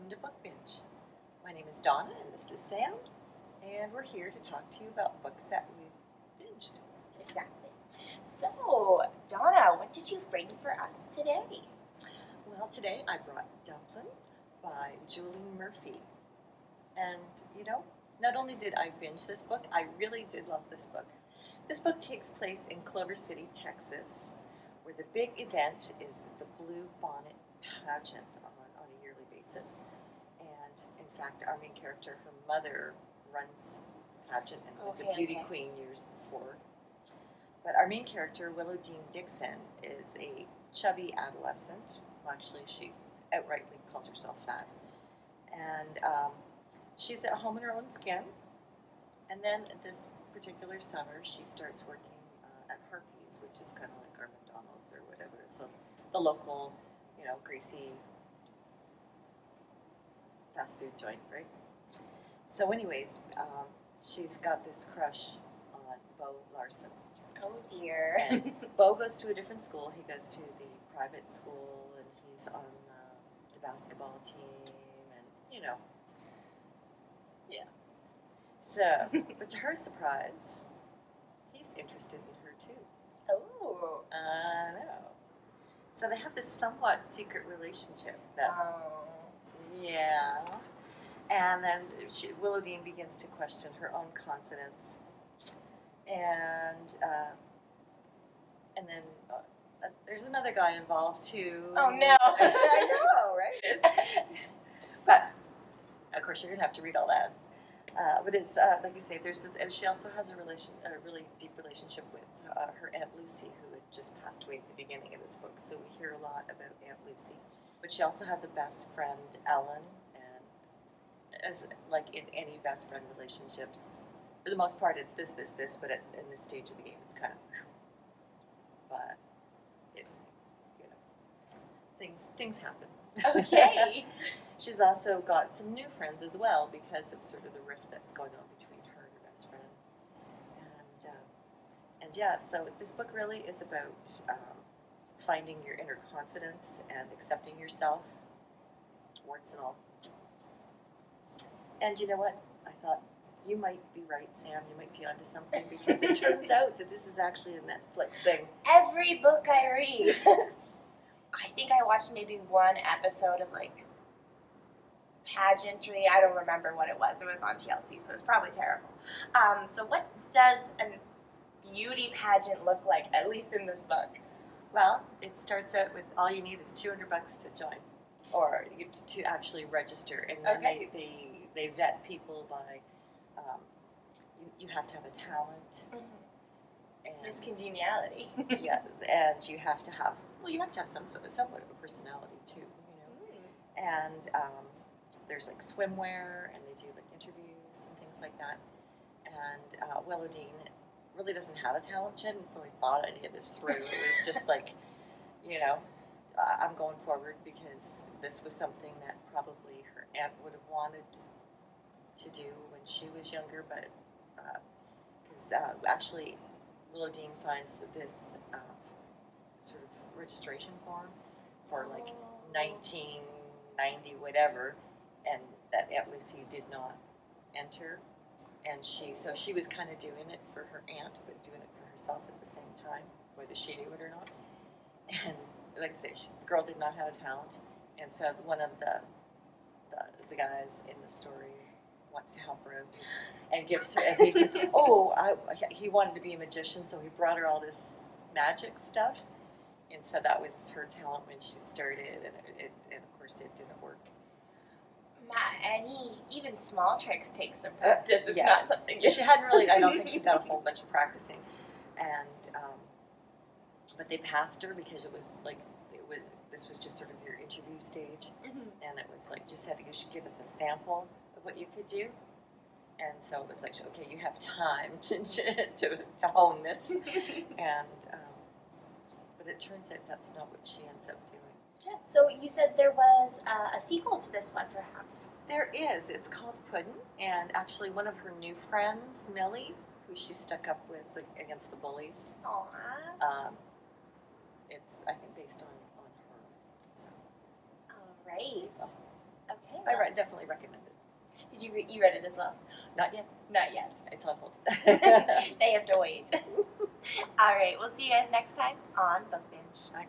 welcome to Book Binge. My name is Donna and this is Sam, and we're here to talk to you about books that we've binged. Exactly. So, Donna, what did you bring for us today? Well, today I brought Dumplin by Julie Murphy. And, you know, not only did I binge this book, I really did love this book. This book takes place in Clover City, Texas, where the big event is the Blue Bonnet pageant on a yearly basis. And in fact, our main character, her mother, runs the pageant and was a beauty queen years before. But our main character, Willow Dean Dixon, is a chubby adolescent. Well, actually, she outrightly calls herself fat. And she's at home in her own skin. And then this particular summer, she starts working at Harpy's, which is kind of like our McDonald's or whatever. It's the local, you know, greasy fast food joint, right? So anyways, she's got this crush on Bo Larson. Oh dear. And Bo goes to a different school. He goes to the private school, and he's on the basketball team, and, you know. Yeah. So, but to her surprise, he's interested in her too. Oh. I know. So they have this somewhat secret relationship that, yeah. And then Willow Dean begins to question her own confidence. And then there's another guy involved too. Oh no! I know, right? But of course, you're gonna have to read all that. But it's like you say, there's this. And she also has a really deep relationship with her Aunt Lucy, who had just passed away at the beginning of this book. So we hear a lot about Aunt Lucy. But she also has a best friend, Ellen, and as like in any best friend relationships, for the most part, it's this. But in this stage of the game, it's kind of. But it, you know, things happen. Okay. She's also got some new friends as well because of sort of the rift that's going on between her and her best friend. And yeah, so this book really is about finding your inner confidence and accepting yourself, warts and all. And you know what? I thought you might be right, Sam. You might be onto something because it turns out that this is actually a Netflix thing. Every book I read, I think I watched maybe one episode of like pageantry. I don't remember what it was. It was on TLC, so it's probably terrible. So what does a beauty pageant look like, at least in this book? Well, it starts out with all you need is $200 to join, or to actually register, and then they vet people by you have to have a talent. And Miss Congeniality. Yeah, and you have to have somewhat of a personality too, you know. And there's like swimwear, and they do like interviews and things like that. And Willow Dean really doesn't have a talent. She hadn't really thought any of this through. It was just like, you know, I'm going forward because this was something that probably her aunt would have wanted to do when she was younger, but because actually Willow Dean finds that this sort of registration form for like 1990 whatever, and that Aunt Lucy did not enter, and she was kind of doing it for her aunt, but doing it for herself at the same time, whether she knew it or not. And like I say, the girl did not have a talent, and so one of the guys in the story wants to help her out and gives her, and he said, he wanted to be a magician, so he brought her all this magic stuff, and so that was her talent when she started, and of course it didn't work. Even small tricks take some practice. It's not something. So she hadn't really. I don't think she'd done a whole bunch of practicing, and but they passed her because this was just sort of your interview stage, and it was like just had to give us a sample of what you could do, and so it was like, okay, you have time to hone this, and but it turns out that's not what she ends up doing. So you said there was a sequel to this one, perhaps? There is. It's called Puddin', and actually one of her new friends, Millie, who she stuck up with against the bullies. Aww. It's, I think, based on her. So. All right. Okay. I definitely recommend it. Did you read it as well? Not yet. Not yet. It's on hold. They have to wait. All right, we'll see you guys next time on Book Binge. Bye.